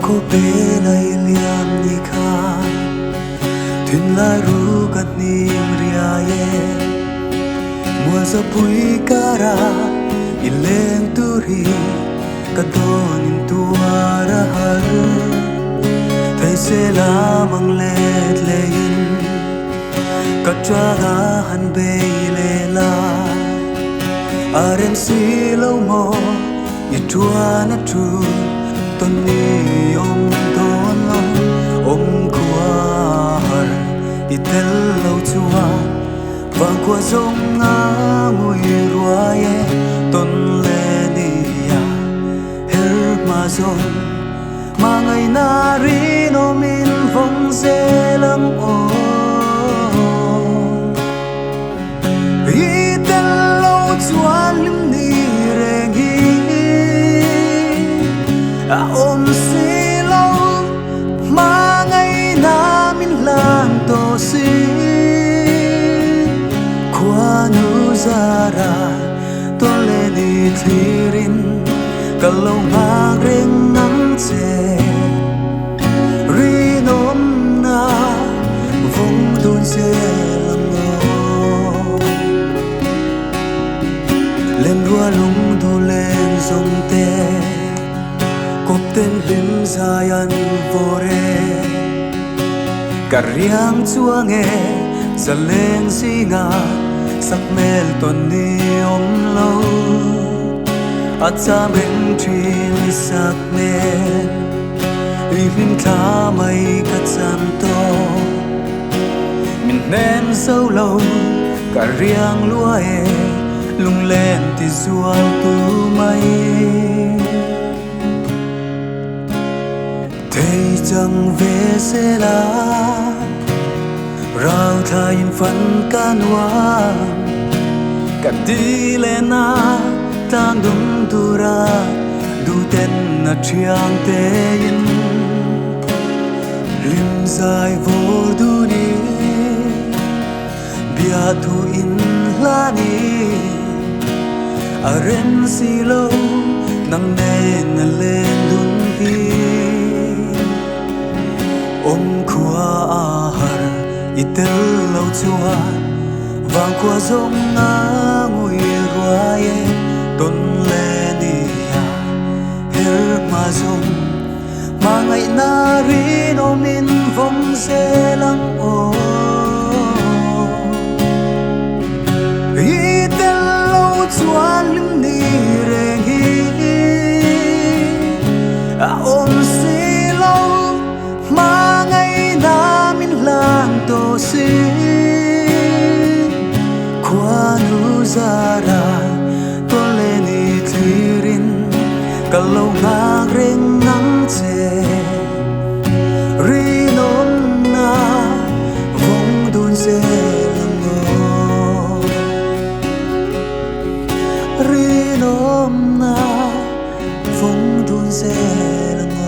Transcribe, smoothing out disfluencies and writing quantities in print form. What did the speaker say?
ko pe lai liam ni kha thun lai ru kat ni ria ye mua za pui kara ileng turi kadon in tuara har thai se la mang let lein katra ga han be le la arem si lo mo i tuana tu ton ni om ton lo om kuar i tel lo chua vang qua sông nga mùi rùa ye ton le ni ya her ma sông mà ngày na ri no min phong se lang o i tel lo chua lim ni reng hi a om si lo mà ngày na min lang to si nu zara to le di thirin kalau magreng nang che ri nom na vong dun se lango len rua lung du len zong te kop ten lim zayan vore kariang chuange zaleng singa sắc mel ton ni om lo at sa beng thin sak mel ivin tha mai ka cham to min nem so lo ka riang lua e lung len ti zual tu mai thei chang ve se la rau thay phấn can hoa cả đi lên na tang dum tu ra du ten na chiang te in lim dài vô du ni bia thu in la ni a ren si lo nang ne na lên dun hi om khua a har itel lo chua vang qua sông nga ngui rua ye ton le ni ya her ma sông mà ngày na ri no min vong se lang o itel lo chua lim ni reng hi a om si lo mà ngày na min lang to si qua nu zara to le ni thirin kalau magreng nang che ri nom na vong dun se lango ri nom na vong dun se lango